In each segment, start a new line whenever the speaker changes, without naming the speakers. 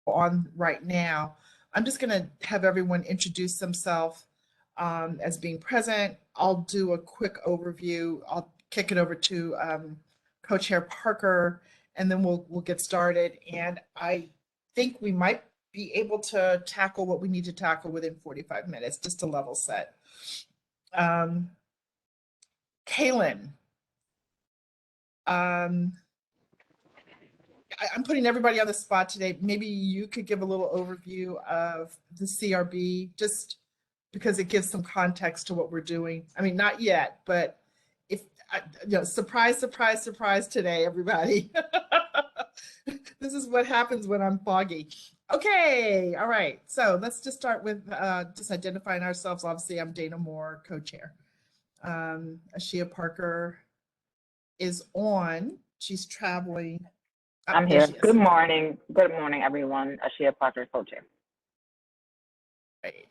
on right now. I'm just going to have everyone introduce themselves as being present. I'll do a quick overview. I'll kick it over to Co-Chair Parker, and then we'll get started. And I think we might be able to tackle what we need to tackle within 45 minutes, just to level set. Kaylin, I'm putting everybody on the spot today. Maybe you could give a little overview of the CRB, just because it gives some context to what we're doing. I mean, not yet, but if, surprise, surprise, surprise today, everybody. This is what happens when I'm foggy. Okay, all right. So let's just start with just identifying ourselves. Obviously, I'm Dana Moore, co-chair. Ashia Parker is on. She's traveling.
I'm here. Good morning. Good morning, everyone. Ashia Parker, co-chair.
Right.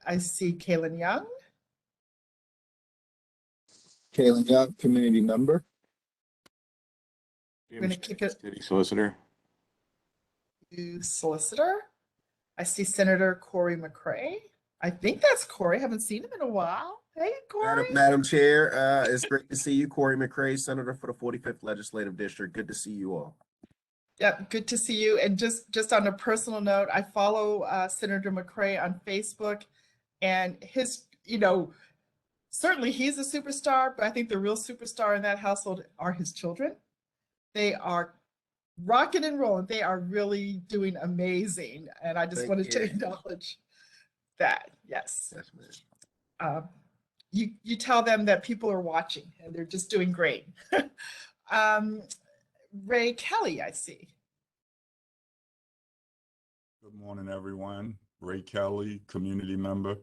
I see Kaylin Young.
Kaylin Young, community member.
We're going to kick it.
City solicitor.
Solicitor. I see Senator Corey McCray. I think that's Corey. I haven't seen him in a while. Hey, Corey.
Madam Chair, it's great to see you. Corey McCray, Senator for the 45th Legislative District. Good to see you all.
Yeah, good to see you. And just on a personal note, I follow Senator McCray on Facebook, and his, certainly he's a superstar, but I think the real superstar in that household are his children. They are rocking and rolling. They are really doing amazing. And I just wanted to acknowledge that. Yes. You tell them that people are watching and they're just doing great. Ray Kelly, I see.
Good morning, everyone. Ray Kelly, community member.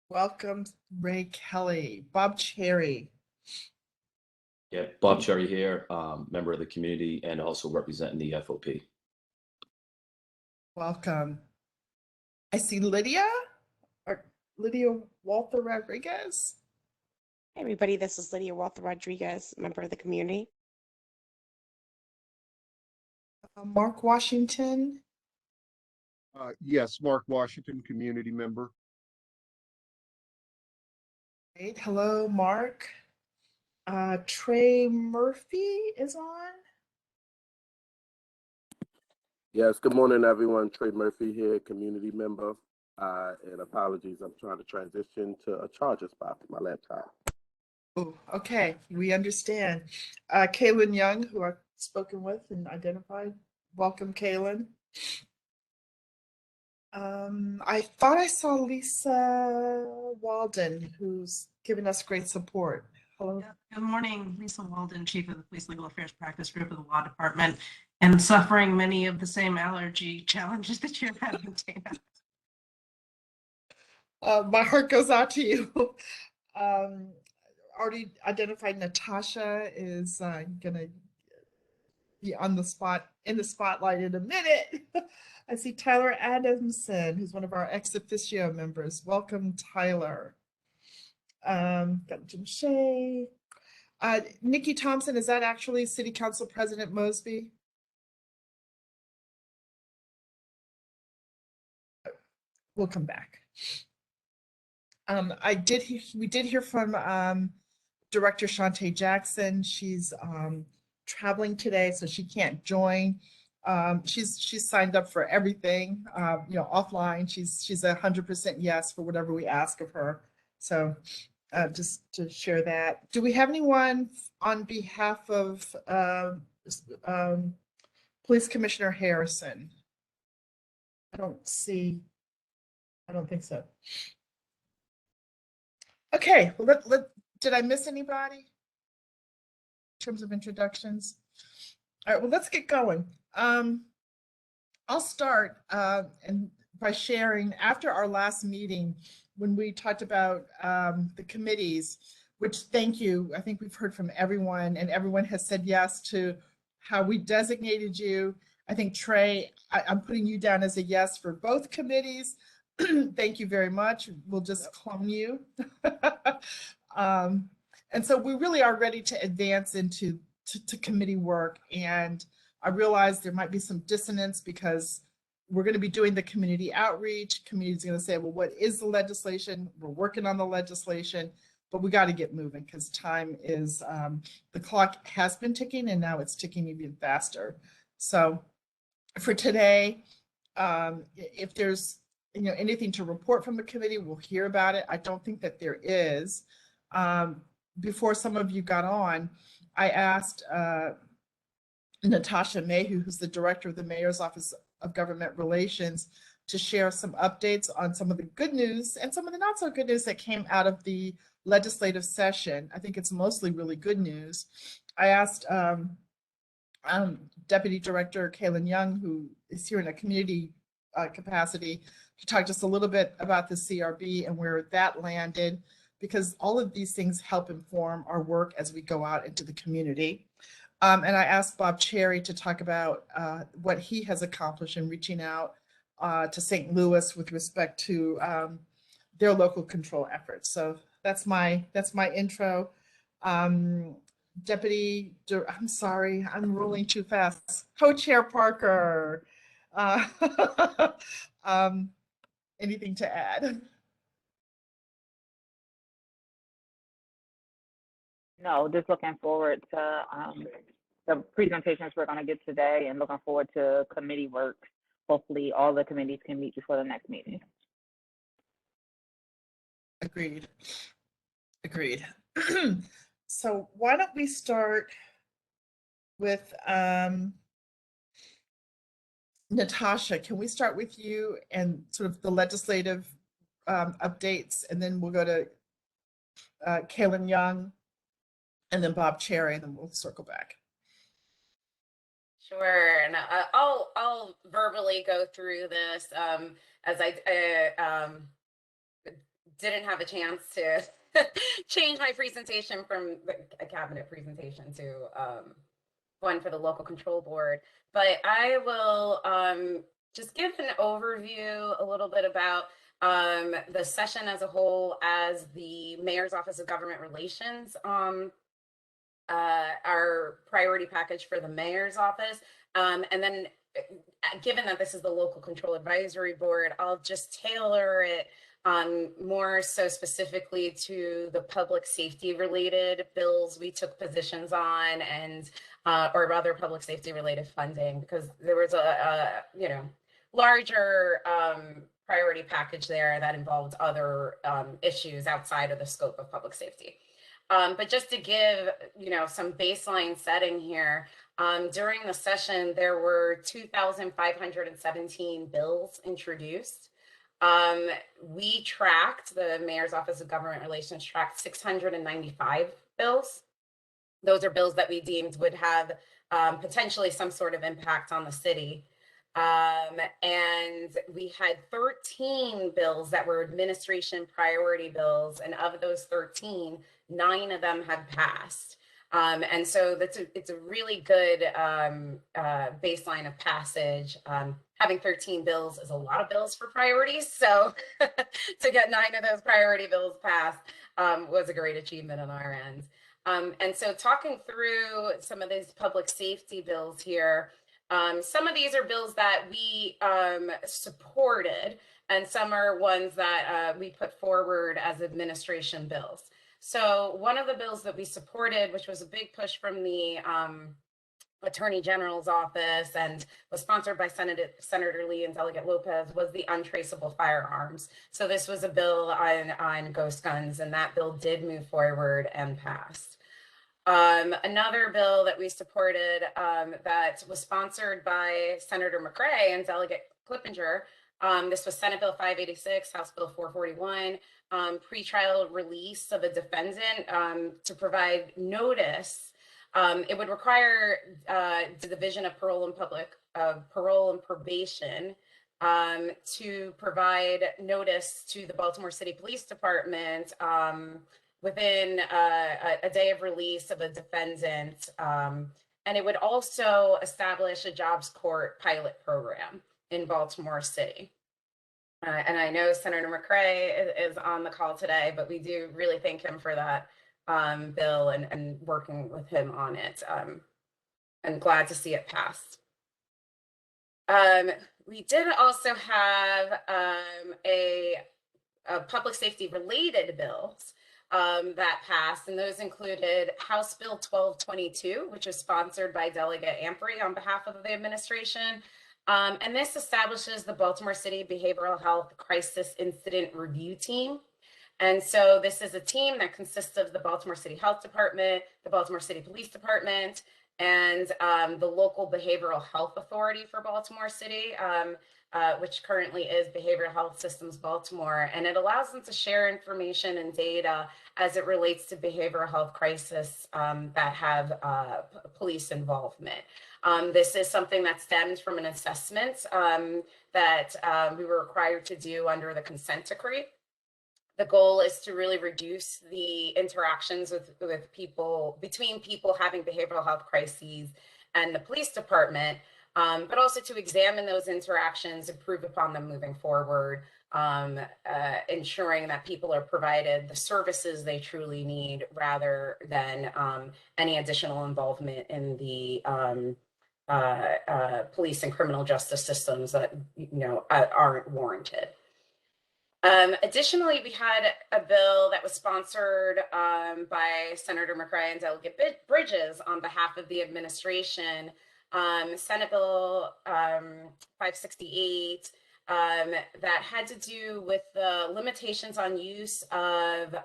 Welcome, Ray Kelly. Bob Cherry.
Yeah, Bob Cherry here, member of the community and also representing the FOP.
Welcome. I see Lydia Walther Rodriguez.
Hey everybody, this is Lydia Walther Rodriguez, member of the community.
Mark Washington.
Yes, Mark Washington, community member.
Great. Hello, Mark. Trey Murphy is on.
Yes, good morning, everyone. Trey Murphy here, community member. And apologies, I'm trying to transition to a charger spot for my laptop.
Oh, okay, we understand. Kaylin Young, who I've spoken with and identified. Welcome, Kaylin. I thought I saw Lisa Walden, who's given us great support. Hello.
Yeah, good morning, Lisa Walden, Chief of the Police Legal Affairs Practice Group of the Law Department, and suffering many of the same allergy challenges that you're having, Dana.
My heart goes out to you. Already identified Natasha is gonna be on the spot, in the spotlight in a minute. I see Tyler Adamson, who's one of our ex officio members. Welcome, Tyler. Got Jim Shea. Nikki Thompson, is that actually City Council President Mosby? We'll come back. We did hear from Director Shantae Jackson. She's traveling today, so she can't join. She's signed up for everything, offline. She's 100% yes for whatever we ask of her. So just to share that. Do we have anyone on behalf of Police Commissioner Harrison? I don't think so. Okay, well, did I miss anybody in terms of introductions? All right, well, let's get going. I'll start and by sharing, after our last meeting, when we talked about the committees, which, thank you, I think we've heard from everyone, and everyone has said yes to how we designated you. I think, Trey, I'm putting you down as a yes for both committees. Thank you very much. We'll just clone you. And so we really are ready to advance into to committee work. And I realized there might be some dissonance because we're going to be doing the community outreach. Community's going to say, well, what is the legislation? We're working on the legislation, but we got to get moving because time is, the clock has been ticking and now it's ticking even faster. So for today, if there's anything to report from the committee, we'll hear about it. I don't think that there is. Before some of you got on, I asked Natasha Mayhew, who's the director of the Mayor's Office of Government Relations, to share some updates on some of the good news and some of the not so good news that came out of the legislative session. I think it's mostly really good news. I asked Deputy Director Kaylin Young, who is here in a community capacity, to talk just a little bit about the CRB and where that landed, because all of these things help inform our work as we go out into the community. And I asked Bob Cherry to talk about what he has accomplished in reaching out to St. Louis with respect to their local control efforts. So that's my intro. Deputy, I'm sorry, I'm rolling too fast. Co-Chair Parker, anything to add?
No, just looking forward to the presentations we're going to get today and looking forward to committee work. Hopefully all the committees can meet before the next meeting.
Agreed. So why don't we start with Natasha? Can we start with you and sort of the legislative updates, and then we'll go to Kaylin Young and then Bob Cherry, and then we'll circle back.
Sure, and I'll verbally go through this as I didn't have a chance to change my presentation from a cabinet presentation to one for the local control board. But I will just give an overview a little bit about the session as a whole as the Mayor's Office of Government Relations, our priority package for the Mayor's Office. And then given that this is the Local Control Advisory Board, I'll just tailor it more so specifically to the public safety related bills we took positions on, and or other public safety related funding, because there was a larger priority package there that involved other issues outside of the scope of public safety. But just to give some baseline setting here, during the session there were 2,517 bills introduced. We tracked, the Mayor's Office of Government Relations tracked 695 bills. Those are bills that we deemed would have potentially some sort of impact on the city. And we had 13 bills that were administration priority bills, and of those 13, 9 of them had passed. And so it's a really good baseline of passage. Having 13 bills is a lot of bills for priorities. So to get 9 of those priority bills passed was a great achievement on our end. And so talking through some of these public safety bills here, some of these are bills that we supported, and some are ones that we put forward as administration bills. So one of the bills that we supported, which was a big push from the Attorney General's office and was sponsored by Senator Lee and Delegate Lopez, was the untraceable firearms. So this was a bill on ghost guns, and that bill did move forward and passed. Another bill that we supported that was sponsored by Senator McCray and Delegate Clippinger, this was Senate Bill 586, House Bill 441, pretrial release of a defendant to provide notice. It would require the Division of Parole and Probation to provide notice to the Baltimore City Police Department within a day of release of a defendant. And it would also establish a jobs court pilot program in Baltimore City. And I know Senator McCray is on the call today, but we do really thank him for that bill and working with him on it. And glad to see it passed. We did also have a public safety related bills that passed, and those included House Bill 1222, which was sponsored by Delegate Ampry on behalf of the administration. And this establishes the Baltimore City Behavioral Health Crisis Incident Review Team. And so this is a team that consists of the Baltimore City Health Department, the Baltimore City Police Department, and the local behavioral health authority for Baltimore City, which currently is Behavioral Health Systems Baltimore. And it allows them to share information and data as it relates to behavioral health crisis that have police involvement. This is something that stems from an assessment that we were required to do under the consent decree. The goal is to really reduce the interactions with people, between people having behavioral health crises and the police department, but also to examine those interactions, improve upon them moving forward, ensuring that people are provided the services they truly need rather than any additional involvement in the police and criminal justice systems that aren't warranted. Additionally, we had a bill that was sponsored by Senator McCray and Delegate Bridges on behalf of the administration, Senate Bill 568, that had to do with the limitations on use of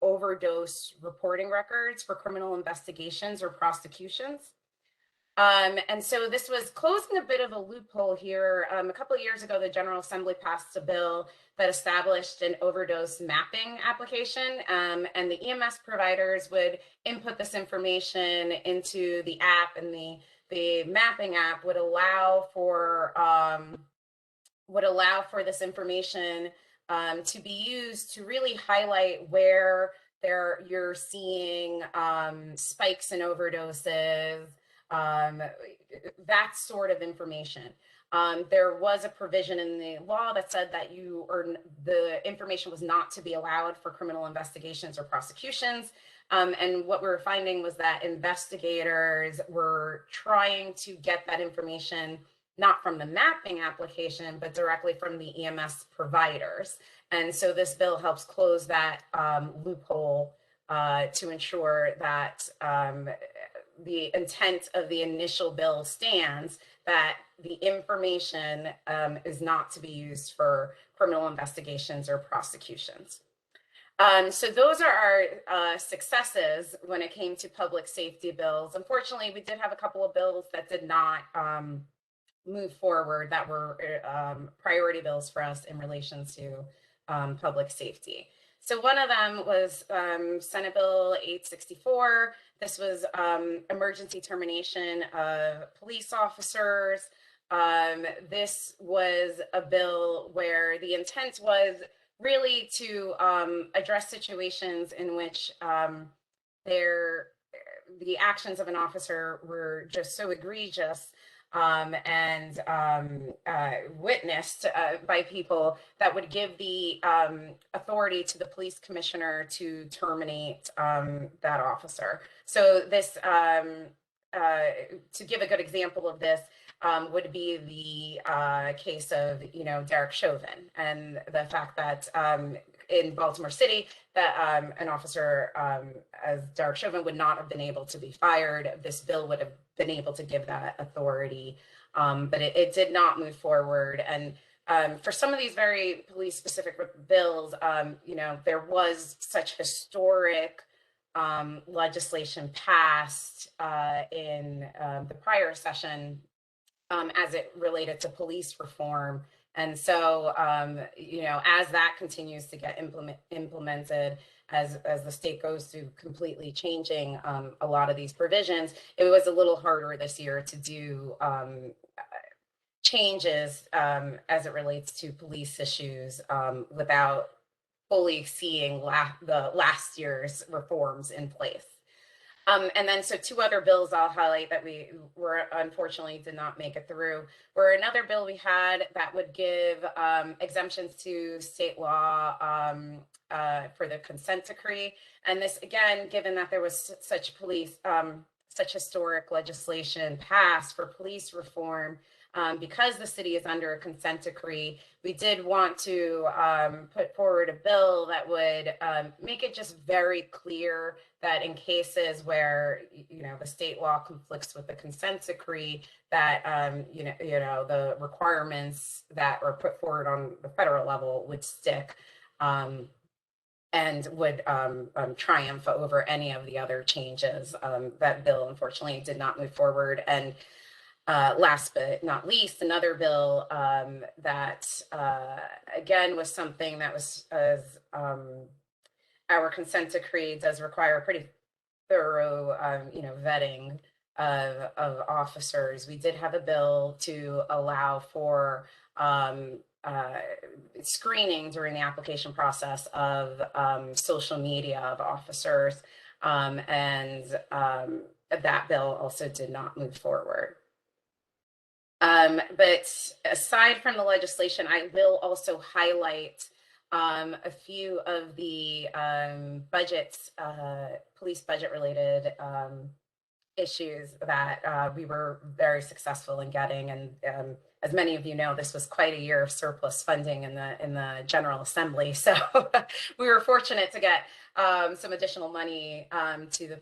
overdose reporting records for criminal investigations or prosecutions. And so this was closing a bit of a loophole here. A couple of years ago, the General Assembly passed a bill that established an overdose mapping application, and the EMS providers would input this information into the app, and the mapping app would allow for this information to be used to really highlight where you're seeing spikes in overdoses, that sort of information. There was a provision in the law that said that the information was not to be allowed for criminal investigations or prosecutions. And what we were finding was that investigators were trying to get that information not from the mapping application, but directly from the EMS providers. And so this bill helps close that loophole to ensure that the intent of the initial bill stands, that the information is not to be used for criminal investigations or prosecutions. So those are our successes when it came to public safety bills. Unfortunately, we did have a couple of bills that did not move forward that were priority bills for us in relation to public safety. So one of them was Senate Bill 864. This was emergency termination of police officers. This was a bill where the intent was really to address situations in which the actions of an officer were just so egregious and witnessed by people that would give the authority to the police commissioner to terminate that officer. So this, to give a good example of this, would be the case of, Derek Chauvin, and the fact that in Baltimore City, that an officer as Derek Chauvin would not have been able to be fired. This bill would have been able to give that authority, but it did not move forward. And for some of these very police specific bills, there was such historic legislation passed in the prior session as it related to police reform. And so, as that continues to get implemented, as the state goes through completely changing a lot of these provisions, it was a little harder this year to do changes as it relates to police issues without fully seeing the last year's reforms in place. And then so two other bills I'll highlight that we were unfortunately did not make it through were another bill we had that would give exemptions to state law for the consent decree. And this, again, given that there was such historic legislation passed for police reform, because the city is under a consent decree, we did want to put forward a bill that would make it just very clear that in cases where the state law conflicts with the consent decree, that the requirements that are put forward on the federal level would stick. And would triumph over any of the other changes. That bill, unfortunately, did not move forward. And last but not least, another bill that, again, was something that was, our consent decree does require a pretty thorough, vetting of officers. We did have a bill to allow for screening during the application process of social media of officers, and that bill also did not move forward. But aside from the legislation, I will also highlight a few of the budgets, police budget related issues that we were very successful in getting. And as many of you know, this was quite a year of surplus funding in the General Assembly. So we were fortunate to get some additional money to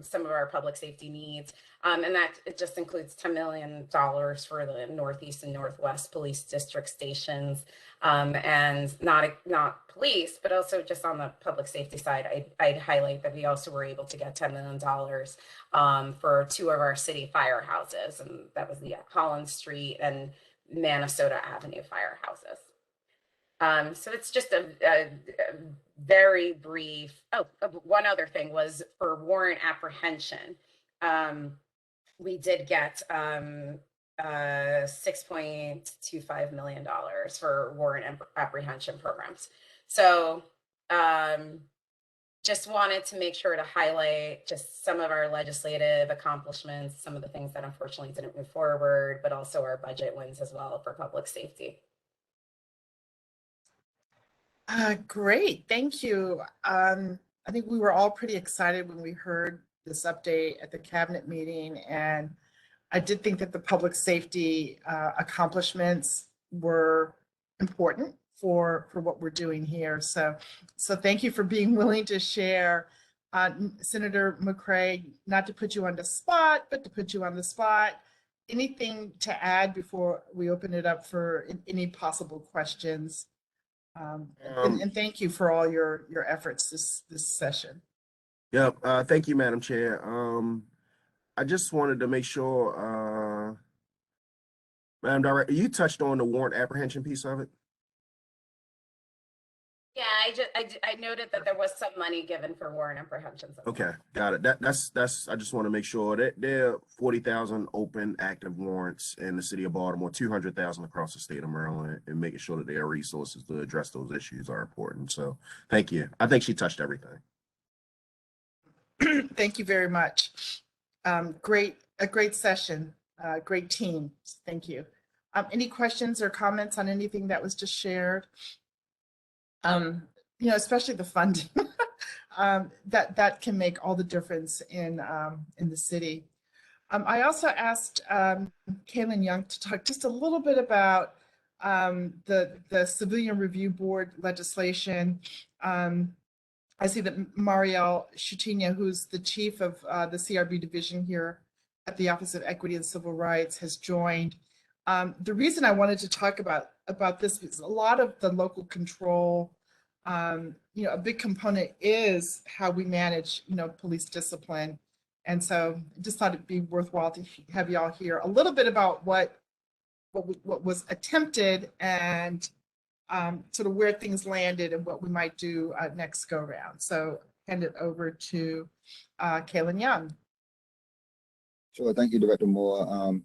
some of our public safety needs. And that it just includes $10 million for the Northeast and Northwest police district stations. And not police, but also just on the public safety side, I'd highlight that we also were able to get $10 million for two of our city firehouses, and that was the Collins Street and Minnesota Avenue firehouses. So it's just a very brief. Oh, one other thing was for warrant apprehension. We did get $6.25 million for warrant apprehension programs. So just wanted to make sure to highlight just some of our legislative accomplishments, some of the things that unfortunately didn't move forward, but also our budget wins as well for public safety.
Great, thank you. I think we were all pretty excited when we heard this update at the cabinet meeting, and I did think that the public safety accomplishments were important for what we're doing here. So thank you for being willing to share. Senator McCray, not to put you on the spot, but to put you on the spot. Anything to add before we open it up for any possible questions? And thank you for all your efforts this session.
Yep. Thank you, Madam Chair. I just wanted to make sure, Madam Director, you touched on the warrant apprehension piece of it.
Yeah, I noted that there was some money given for warrant apprehensions.
Okay, got it. That's. I just want to make sure that there are 40,000 open active warrants in the city of Baltimore, 200,000 across the state of Maryland, and making sure that there are resources to address those issues are important. So, thank you. I think she touched everything.
Thank you very much. A great session, great team. Thank you. Any questions or comments on anything that was just shared? Especially the funding that can make all the difference in the city. I also asked Kaylin Young to talk just a little bit about the Civilian Review Board legislation. I see that Marielle Shutinha, who's the chief of the CRB division here at the Office of Equity and Civil Rights, has joined. The reason I wanted to talk about this is a lot of the local control, a big component is how we manage, police discipline. And so I just thought it'd be worthwhile to have y'all hear a little bit about what was attempted and sort of where things landed and what we might do next go round. So hand it over to Kaylin Young.
Sure, thank you, Director Moore.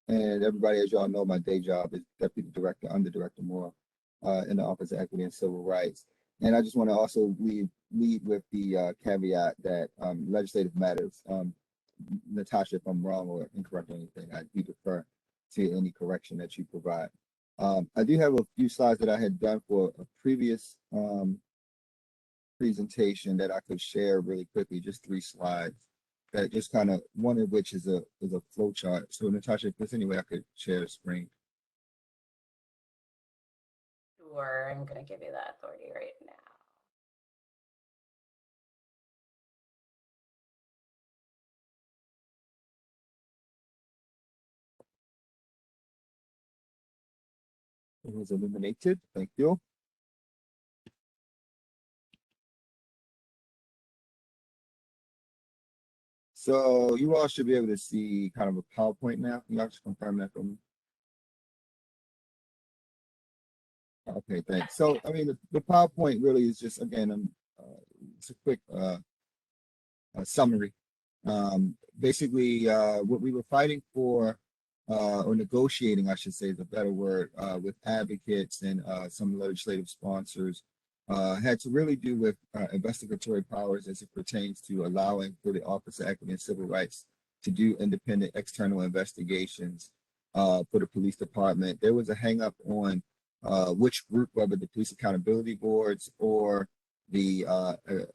And everybody, as y'all know, my day job is Deputy Director under Director Moore in the Office of Equity and Civil Rights. And I just want to also lead with the caveat that legislative matters. Natasha, if I'm wrong or incorrect or anything, I do defer to any correction that you provide. I do have a few slides that I had done for a previous presentation that I could share really quickly, just 3 slides that just kind of, one of which is a flow chart. So Natasha, if there's any way I could share the screen.
Sure, I'm going to give you that authority right now.
It was illuminated. Thank you. So you all should be able to see kind of a PowerPoint now. Can y'all just confirm that for me? Okay, thanks. So, I mean, the PowerPoint really is just, again, it's a quick summary. Basically, what we were fighting for, or negotiating, I should say is a better word, with advocates and some legislative sponsors, had to really do with investigatory powers as it pertains to allowing for the Office of Equity and Civil Rights to do independent external investigations for the police department. There was a hang up on which group, whether the police accountability boards or the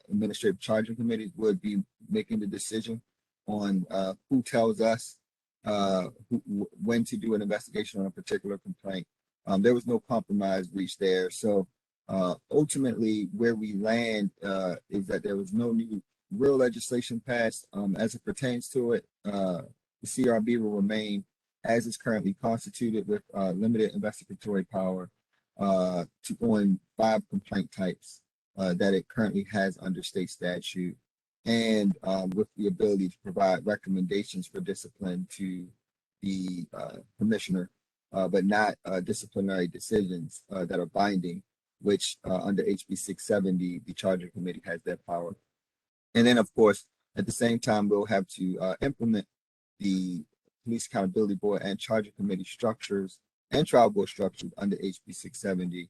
administrative charging committees, would be making the decision on who tells us when to do an investigation on a particular complaint. There was no compromise reached there. So ultimately, where we land is that there was no new real legislation passed as it pertains to it. The CRB will remain as is currently constituted with limited investigatory power on 5 complaint types that it currently has under state statute, and with the ability to provide recommendations for discipline to the commissioner, but not disciplinary decisions that are binding, which under HB 670, the charging committee has that power. And then, of course, at the same time, we'll have to implement the Police Accountability Board and Charging Committee structures and trial board structures under HB 670.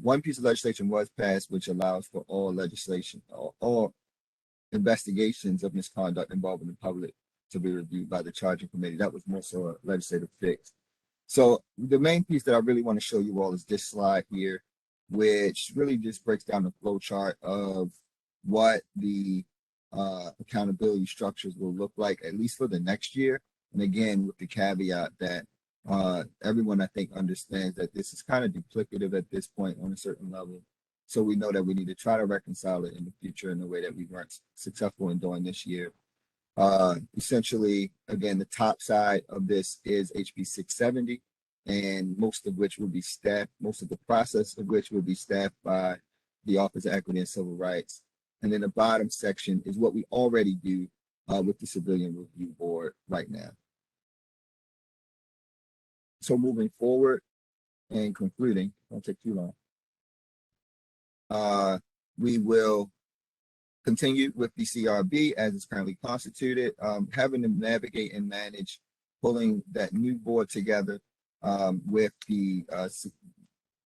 One piece of legislation was passed, which allows for all legislation, all investigations of misconduct involving the public to be reviewed by the charging committee. That was more so a legislative fix. So the main piece that I really want to show you all is this slide here, which really just breaks down the flow chart of what the accountability structures will look like, at least for the next year. And again, with the caveat that everyone, I think, understands that this is kind of duplicative at this point on a certain level. So we know that we need to try to reconcile it in the future in the way that we weren't successful in doing this year. Essentially, again, the top side of this is HB 670, and most of which will be staffed, most of the process of which will be staffed by the Office of Equity and Civil Rights. And then the bottom section is what we already do with the Civilian Review Board right now. So moving forward and concluding, won't take too long. We will continue with the CRB as it's currently constituted, having to navigate and manage pulling that new board together with the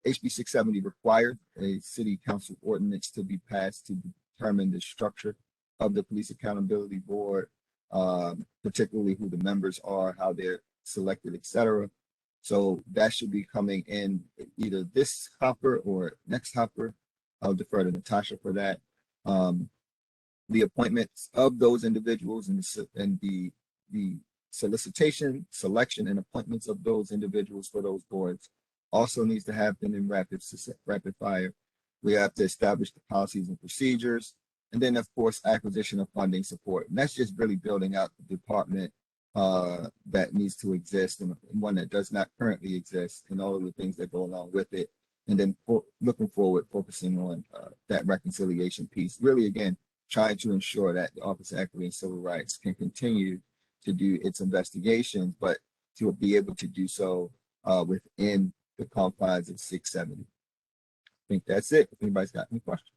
HB 670 required a city council ordinance to be passed to determine the structure of the Police Accountability Board, particularly who the members are, how they're selected, etc. So that should be coming in either this hopper or next hopper. I'll defer to Natasha for that. The appointments of those individuals and the solicitation, selection, and appointments of those individuals for those boards also needs to happen in rapid fire. We have to establish the policies and procedures, and then of course acquisition of funding support. And that's just really building out the department that needs to exist and one that does not currently exist, and all of the things that go along with it. And then looking forward, focusing on that reconciliation piece. Really, again, trying to ensure that the Office of Equity and Civil Rights can continue to do its investigations, but to be able to do so within the confines of 670. I think that's it. If anybody's got any questions.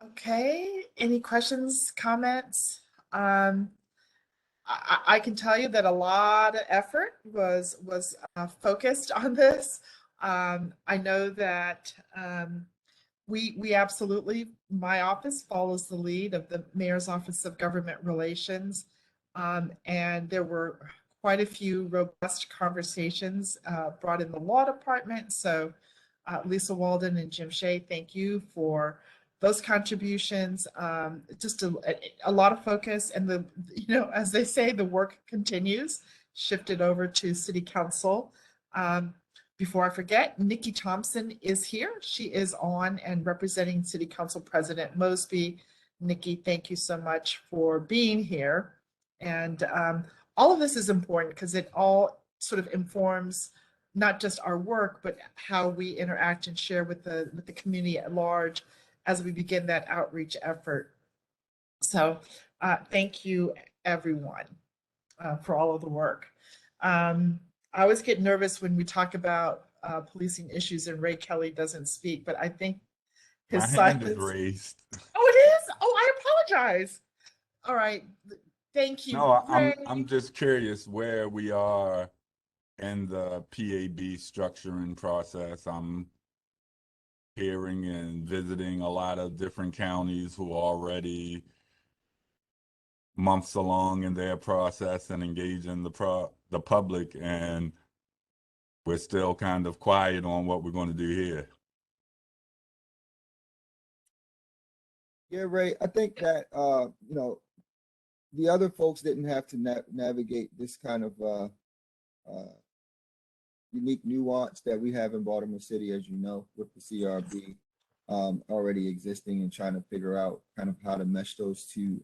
Okay, any questions, comments? I can tell you that a lot of effort was focused on this. I know that we absolutely, my office follows the lead of the Mayor's Office of Government Relations, and there were quite a few robust conversations brought in the law department. So Lisa Walden and Jim Shea, thank you for those contributions. Just a lot of focus, and as they say, the work continues, shifted over to City Council. Before I forget, Nikki Thompson is here. She is on and representing City Council President Mosby. Nikki, thank you so much for being here. And all of this is important because it all sort of informs not just our work, but how we interact and share with the community at large as we begin that outreach effort. So thank you, everyone, for all of the work. I always get nervous when we talk about policing issues and Ray Kelly doesn't speak, but I think his
My hand is
silence.
raised.
Oh, it is? Oh, I apologize. All right. Thank you.
No,
Ray.
I'm just curious where we are in the PAB structuring process. I'm hearing and visiting a lot of different counties who are already months along in their process and engaging the public, and we're still kind of quiet on what we're going to do here.
Yeah, Ray, I think that, the other folks didn't have to navigate this kind of unique nuance that we have in Baltimore City, as you know, with the CRB already existing and trying to figure out kind of how to mesh those two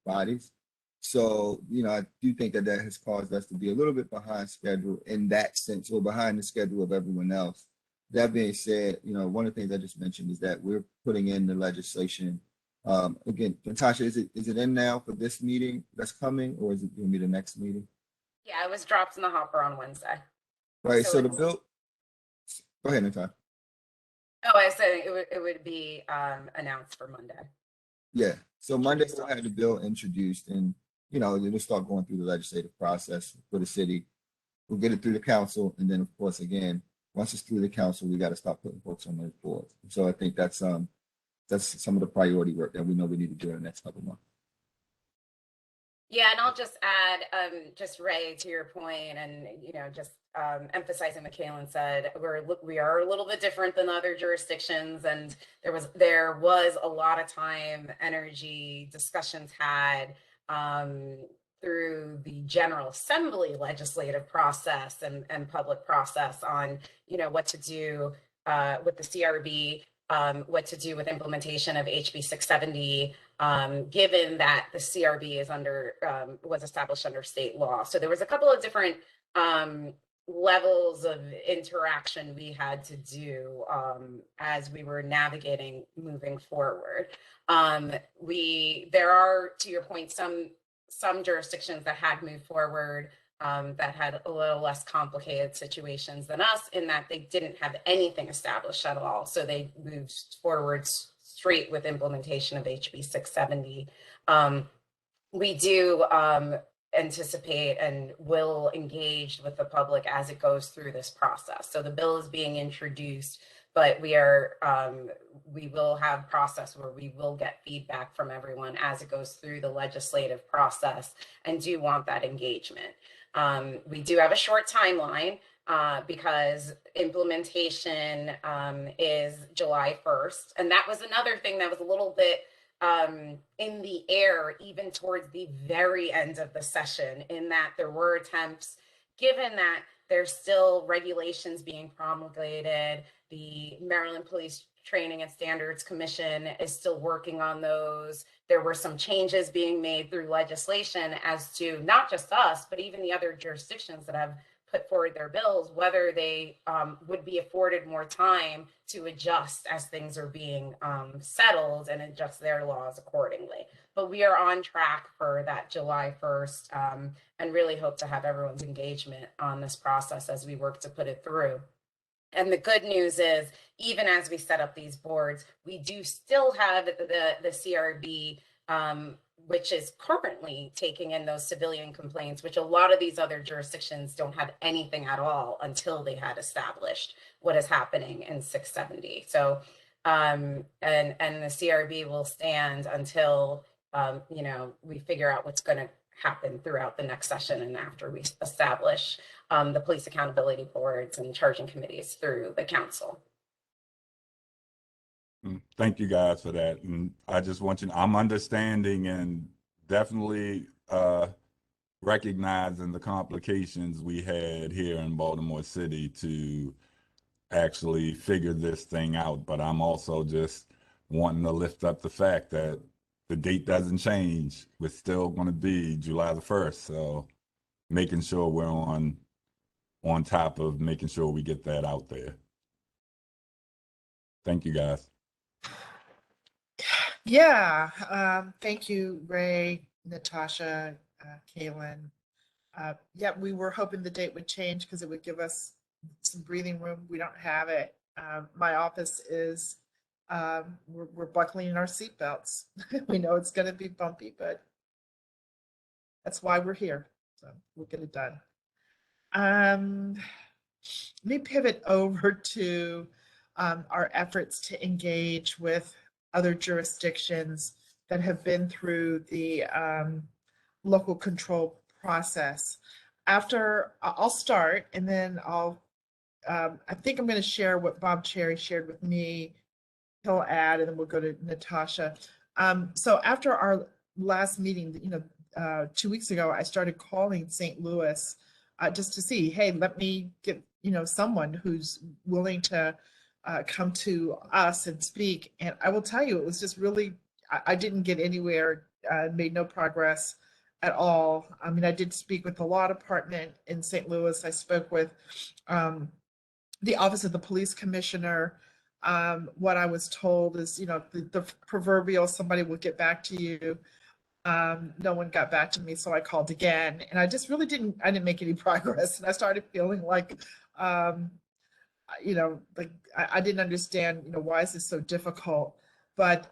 bodies. So, I do think that has caused us to be a little bit behind schedule in that sense, or behind the schedule of everyone else. That being said, one of the things I just mentioned is that we're putting in the legislation. Again, Natasha, is it in now for this meeting that's coming, or is it going to be the next meeting?
Yeah, it was dropped in the hopper on Wednesday.
Right. So the
it's-
bill. Go ahead, Natasha.
Oh, I said it would be announced for Monday.
Yeah. So Monday we'll have the bill introduced, and it'll start going through the legislative process for the city. We'll get it through the council, and then of course, again, once it's through the council, we got to start putting folks on those boards. So I think that's some of the priority work that we know we need to do in the next couple of months.
Yeah, and I'll just add, just Ray, to your point, and just emphasizing what Kaylin said, we are a little bit different than other jurisdictions, and there was a lot of time, energy, discussions had through the General Assembly legislative process and public process on what to do with the CRB, what to do with implementation of HB 670. Given that the CRB is was established under state law. So there was a couple of different levels of interaction we had to do as we were navigating moving forward. There are, to your point, some jurisdictions that had moved forward that had a little less complicated situations than us, in that they didn't have anything established at all. So they moved forward straight with implementation of HB 670. We do anticipate and will engage with the public as it goes through this process. So the bill is being introduced, but we will have process where we will get feedback from everyone as it goes through the legislative process, and do want that engagement. We do have a short timeline because implementation is July 1st. And that was another thing that was a little bit in the air, even towards the very end of the session, in that there were attempts, given that there's still regulations being promulgated, the Maryland Police Training and Standards Commission is still working on those. There were some changes being made through legislation as to not just us, but even the other jurisdictions that have put forward their bills, whether they would be afforded more time to adjust as things are being settled and adjust their laws accordingly. But we are on track for that July 1st and really hope to have everyone's engagement on this process as we work to put it through. And the good news is, even as we set up these boards, we do still have the CRB which is currently taking in those civilian complaints, which a lot of these other jurisdictions don't have anything at all until they had established what is happening in 670. So, and the CRB will stand until, you know, we figure out what's going to happen throughout the next session and after we establish the police accountability boards and charging committees through the council.
Thank you guys for that. And I just want you, I'm understanding and definitely recognizing the complications we had here in Baltimore City to actually figure this thing out. But I'm also just wanting to lift up the fact that the date doesn't change. We're still going to be July the 1st. So making sure we're on top of making sure we get that out there. Thank you guys.
Yeah, thank you, Ray, Natasha, Kaylin. Yeah, we were hoping the date would change because it would give us some breathing room. We don't have it. My office is, we're buckling our seatbelts. We know it's going to be bumpy, but that's why we're here. So we'll get it done. Let me pivot over to our efforts to engage with other jurisdictions that have been through the local control process. I'll start, and then I think I'm going to share what Bob Cherry shared with me. He'll add, and then we'll go to Natasha. So after our last meeting, you know, 2 weeks ago, I started calling St. Louis just to see, hey, let me get, you know, someone who's willing to come to us and speak. And I will tell you, it was just really, I didn't get anywhere, made no progress at all. I mean, I did speak with the law department in St. Louis. I spoke with the Office of the Police Commissioner. What I was told is, you know, the proverbial somebody will get back to you. No one got back to me, so I called again, and I just really didn't make any progress. And I started feeling like, you know, like I didn't understand, you know, why is this so difficult? But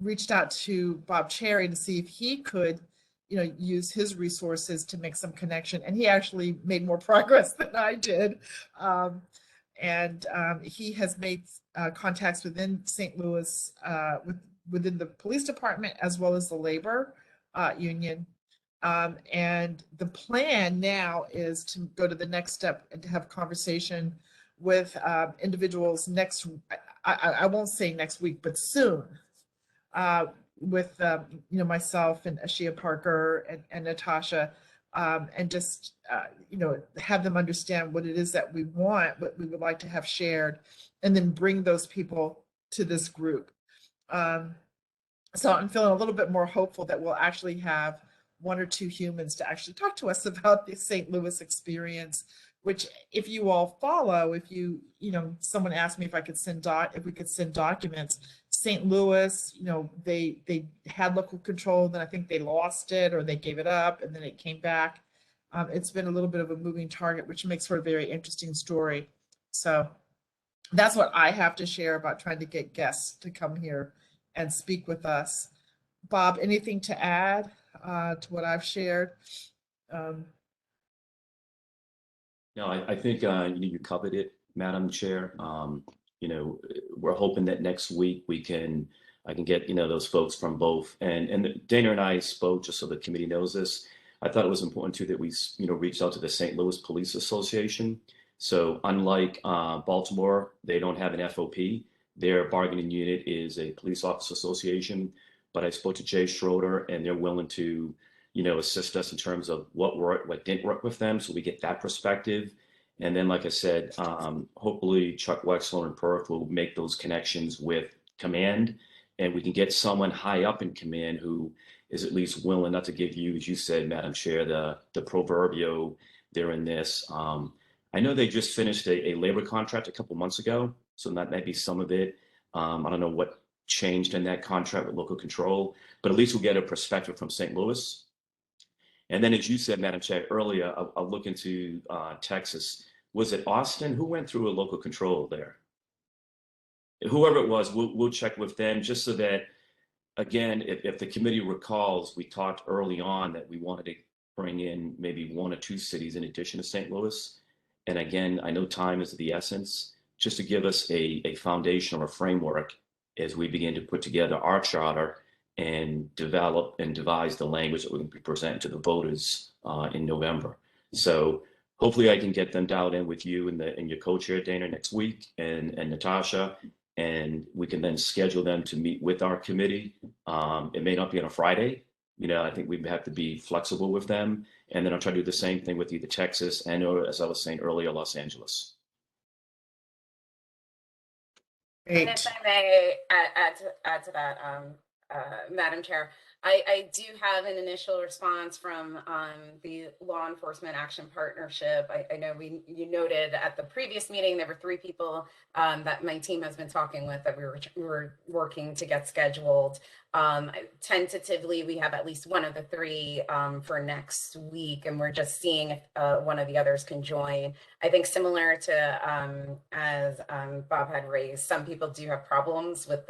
reached out to Bob Cherry to see if he could, you know, use his resources to make some connection. And he actually made more progress than I did. He has made contacts within St. Louis, within the police department, as well as the labor union. And the plan now is to go to the next step and to have conversation with individuals next, I won't say next week, but soon, with you know, myself and Ashia Parker and Natasha, and just you know, have them understand what it is that we want, what we would like to have shared, and then bring those people to this group. So I'm feeling a little bit more hopeful that we'll actually have one or two humans to actually talk to us about the St. Louis experience, which, if you all follow, if you know, someone asked me if we could send documents. St. Louis, you know, they had local control, then I think they lost it or they gave it up, and then it came back. It's been a little bit of a moving target, which makes for a very interesting story. So that's what I have to share about trying to get guests to come here and speak with us. Bob, anything to add to what I've shared?
No, I think you covered it, Madam Chair. You know, we're hoping that next week I can get, you know, those folks from both. And Dana and I spoke, just so the committee knows this. I thought it was important too that we, you know, reached out to the St. Louis Police Association. So unlike Baltimore, they don't have an FOP. Their bargaining unit is a police officer association. But I spoke to Jay Schroeder, and they're willing to, you know, assist us in terms of what didn't work with them, so we get that perspective. And then, like I said, hopefully Chuck Wexler and Perth will make those connections with command, and we can get someone high up in command who is at least willing not to give you, as you said, Madam Chair, the proverbial they're in this. I know they just finished a labor contract a couple months ago, so that might be some of it. I don't know what changed in that contract with local control, but at least we'll get a perspective from St. Louis. And then, as you said, Madam Chair, earlier, I'll look into Texas. Was it Austin? Who went through a local control there? Whoever it was, we'll check with them just so that again, if the committee recalls, we talked early on that we wanted to bring in maybe 1 or 2 cities in addition to St. Louis. And again, I know time is of the essence, just to give us a foundation or a framework as we begin to put together our charter and develop and devise the language that we're going to be presenting to the voters in November. So hopefully I can get them dialed in with you and your co-chair, Dana, next week, and Natasha, and we can then schedule them to meet with our committee. It may not be on a Friday. I think we have to be flexible with them. And then I'll try to do the same thing with either Texas and, or as I was saying earlier, Los Angeles.
And if I may add to that, Madam Chair, I do have an initial response from the Law Enforcement Action Partnership. I know you noted at the previous meeting there were 3 people that my team has been talking with that we were working to get scheduled. Tentatively, we have at least one of the 3 for next week, and we're just seeing if one of the others can join. I think similar to as Bob had raised, some people do have problems with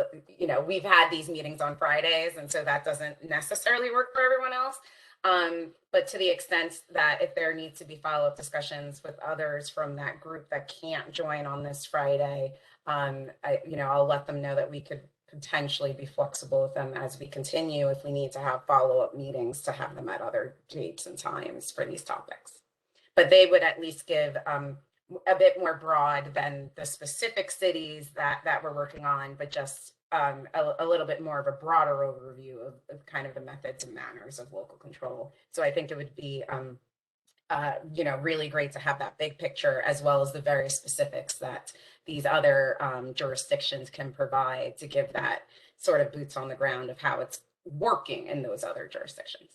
we've had these meetings on Fridays, and so that doesn't necessarily work for everyone else. But to the extent that if there needs to be follow-up discussions with others from that group that can't join on this Friday, I'll let them know that we could potentially be flexible with them as we continue if we need to have follow-up meetings to have them at other dates and times for these topics. But they would at least give a bit more broad than the specific cities that we're working on, but just a little bit more of a broader overview of kind of the methods and manners of local control. So I think it would be really great to have that big picture as well as the very specifics that these other jurisdictions can provide to give that sort of boots on the ground of how it's working in those other jurisdictions.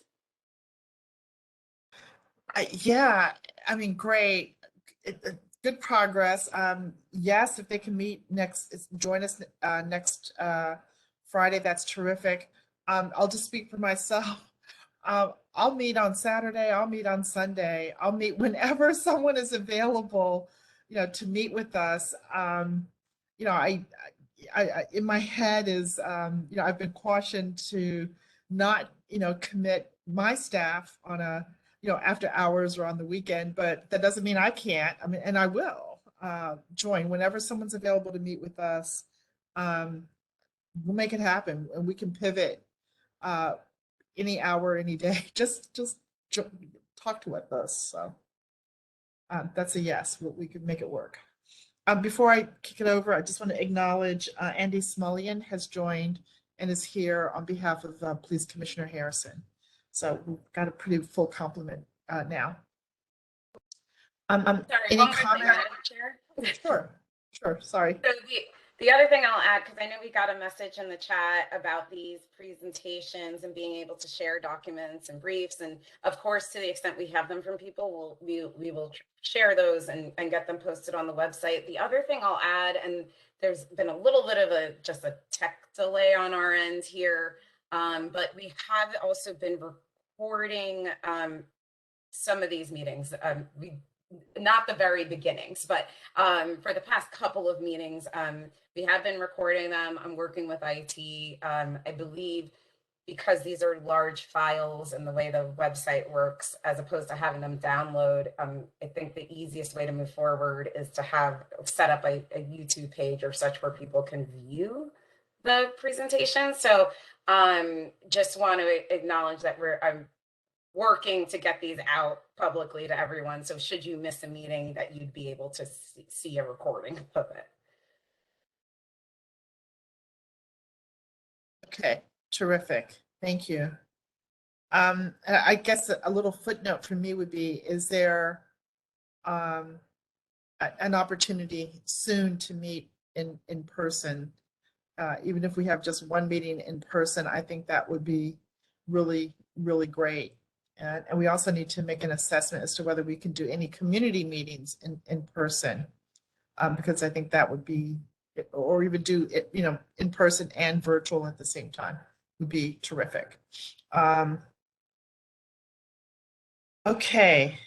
Yeah, I mean, great. Good progress. Yes, if they can join us next Friday, that's terrific. I'll just speak for myself. I'll meet on Saturday. I'll meet on Sunday. I'll meet whenever someone is available, to meet with us. I in my head is, I've been cautioned to not, commit my staff on a, after hours or on the weekend, but that doesn't mean I can't. I mean, and I will join whenever someone's available to meet with us. We'll make it happen, and we can pivot any hour, any day. Just talk to us. So that's a yes. We can make it work. Before I kick it over, I just want to acknowledge Andy Smullian has joined and is here on behalf of Police Commissioner Harrison. So we've got a pretty full complement now.
Sorry,
any
one more
comment?
thing, Madam Chair.
Sure. Sorry.
So the other thing I'll add, because I know we got a message in the chat about these presentations and being able to share documents and briefs, and of course, to the extent we have them from people, we will share those and get them posted on the website. The other thing I'll add, and there's been a little bit of a tech delay on our end here, but we have also been recording some of these meetings. Not the very beginnings, but for the past couple of meetings, we have been recording them. I'm working with IT. I believe because these are large files and the way the website works, as opposed to having them download, I think the easiest way to move forward is to set up a YouTube page or such where people can view the presentation. So just want to acknowledge that I'm working to get these out publicly to everyone. So should you miss a meeting, that you'd be able to see a recording of it.
Okay, terrific. Thank you. And I guess a little footnote for me would be, is there an opportunity soon to meet in person? Even if we have just one meeting in person, I think that would be really, really great. And we also need to make an assessment as to whether we can do any community meetings in person, because I think that would be, or even do it, in person and virtual at the same time would be terrific. Okay.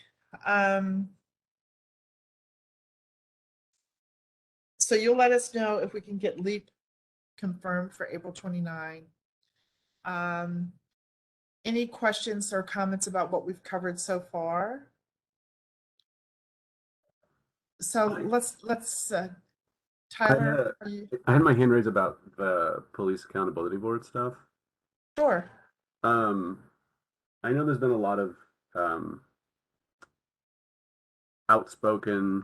So you'll let us know if we can get LEAP confirmed for April 29. Any questions or comments about what we've covered so far? So let's Tyler, are you
I had my hand raised about the police accountability board stuff.
sure?
I know there's been a lot of outspoken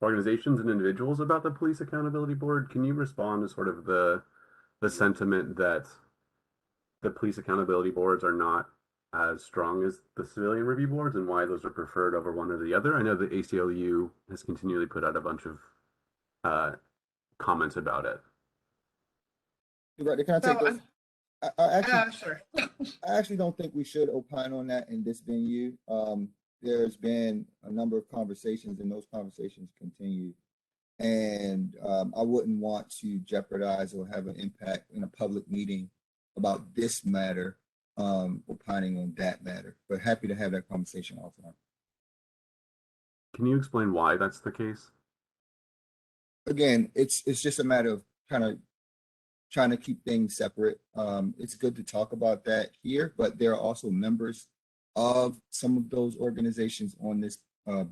organizations and individuals about the police accountability board. Can you respond to sort of the sentiment that the police accountability boards are not as strong as the civilian review boards and why those are preferred over one or the other? I know the ACLU has continually put out a bunch of comments about it.
Right, can I take
So
this? I
sure.
I actually don't think we should opine on that in this venue. There's been a number of conversations and those conversations continue. And I wouldn't want to jeopardize or have an impact in a public meeting about this matter, opining on that matter, but happy to have that conversation offline.
Can you explain why that's the case?
Again, it's just a matter of kind of trying to keep things separate. It's good to talk about that here, but there are also members of some of those organizations on this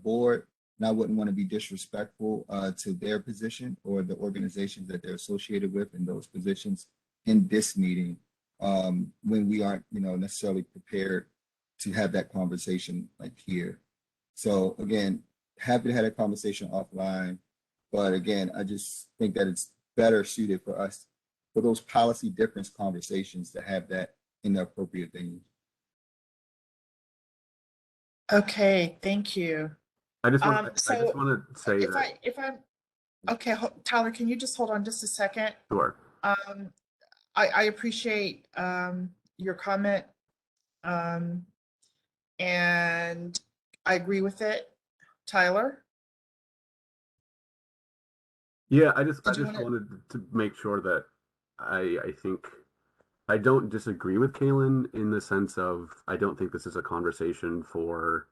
board, and I wouldn't want to be disrespectful to their position or the organizations that they're associated with in those positions in this meeting when we aren't, necessarily prepared to have that conversation like here. So again, happy to have that conversation offline, but again, I just think that it's better suited for us for those policy difference conversations to have that in the appropriate venue.
Okay, thank you.
I just want to say
if I'm okay, Tyler, can you just hold on just a second?
Sure.
I appreciate your comment, and I agree with it. Tyler?
Yeah, I just wanted to make sure that I think I don't disagree with Kaylin in the sense of I don't think this is a conversation for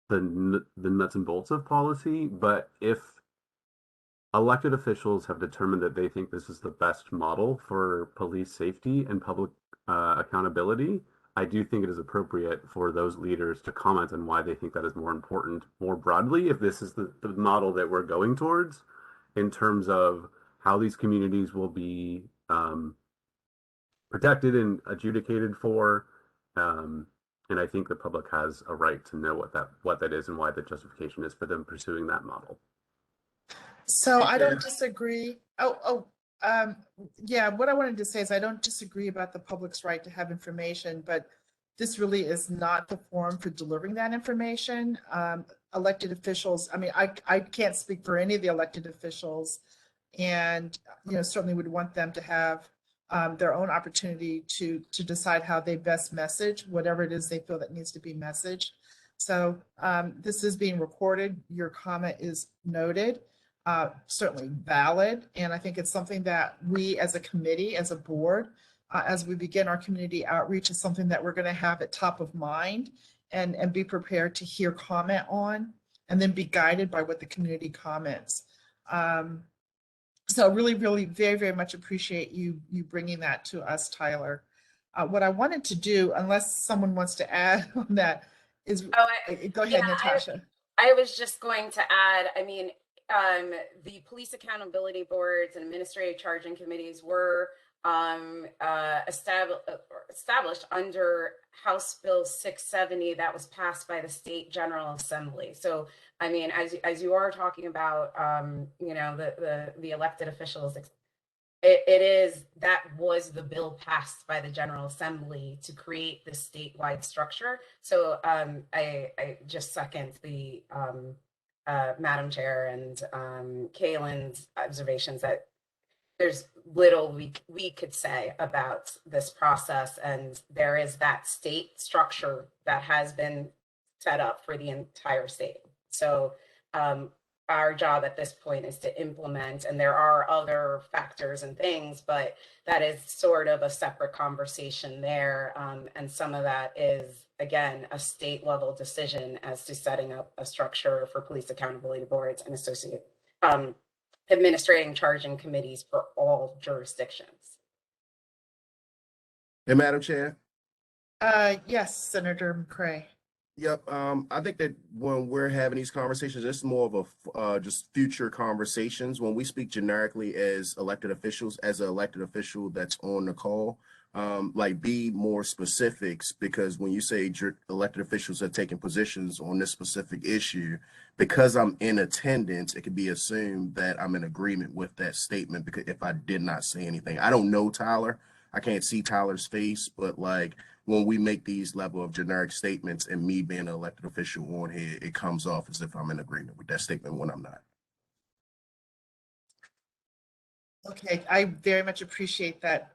the nuts and bolts of policy, but if elected officials have determined that they think this is the best model for police safety and public accountability, I do think it is appropriate for those leaders to comment on why they think that is more important more broadly, if this is the model that we're going towards in terms of how these communities will be protected and adjudicated for. And I think the public has a right to know what that is and why the justification is for them pursuing that model.
So I don't disagree. Yeah, what I wanted to say is I don't disagree about the public's right to have information, but this really is not the forum for delivering that information. Elected officials, I mean, I can't speak for any of the elected officials, and certainly would want them to have their own opportunity to decide how they best message whatever it is they feel that needs to be messaged. So this is being recorded. Your comment is noted, certainly valid. And I think it's something that we as a committee, as a board, as we begin our community outreach, is something that we're going to have at top of mind and be prepared to hear comment on, and then be guided by what the community comments. So really, really very, very much appreciate you bringing that to us, Tyler. What I wanted to do, unless someone wants to add on that, is go ahead, Natasha.
I was just going to add, I mean, the police accountability boards and administrative charging committees were established under House Bill 670 that was passed by the State General Assembly. So, I mean, as you are talking about, the elected officials, that was the bill passed by the General Assembly to create this statewide structure. So I just second the Madam Chair and Kaylin's observations that there's little we could say about this process, and there is that state structure that has been set up for the entire state. So our job at this point is to implement, and there are other factors and things, but that is sort of a separate conversation there. And some of that is, again, a state level decision as to setting up a structure for police accountability boards and associate administrating charging committees for all jurisdictions.
And Madam Chair?
Yes, Senator McCray.
Yep. I think that when we're having these conversations, it's more of a just future conversations. When we speak generically as elected officials, as an elected official that's on the call, like be more specifics, because when you say elected officials are taking positions on this specific issue, because I'm in attendance, it could be assumed that I'm in agreement with that statement, because if I did not say anything, I don't know Tyler. I can't see Tyler's face, but like, when we make these level of generic statements and me being an elected official on here, it comes off as if I'm in agreement with that statement when I'm not.
Okay, I very much appreciate that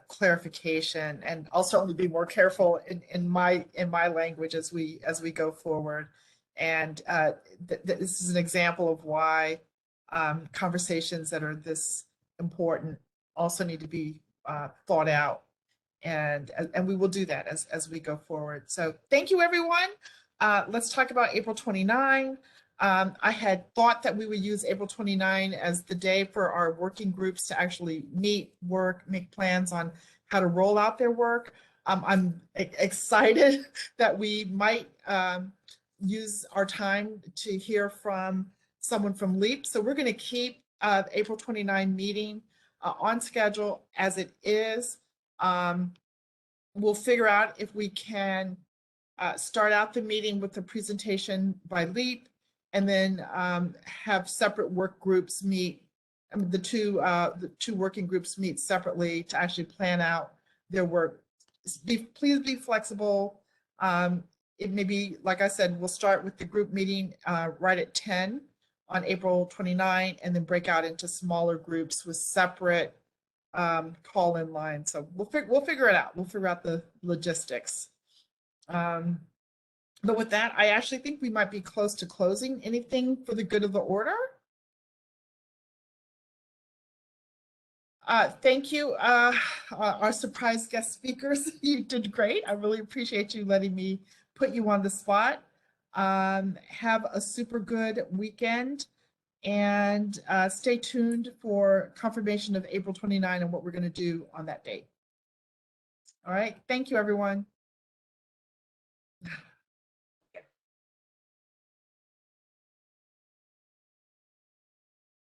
clarification, and I'll certainly be more careful in my language as we go forward. And this is an example of why conversations that are this important also need to be thought out. And we will do that as we go forward. So thank you, everyone. Let's talk about April 29. I had thought that we would use April 29 as the day for our working groups to actually meet, work, make plans on how to roll out their work. I'm excited that we might use our time to hear from someone from LEAP. So we're going to keep the April 29 meeting on schedule as it is. We'll figure out if we can start out the meeting with the presentation by LEAP, and then have separate work groups meet. The two working groups meet separately to actually plan out their work. Please be flexible. It may be, like I said, we'll start with the group meeting right at 10 on April 29, and then break out into smaller groups with separate call-in line. So we'll figure it out. We'll figure out the logistics. But with that, I actually think we might be close to closing. Anything for the good of the order? Thank you, our surprise guest speakers. You did great. I really appreciate you letting me put you on the spot. Have a super good weekend. And stay tuned for confirmation of April 29 and what we're going to do on that date. All right. Thank you, everyone.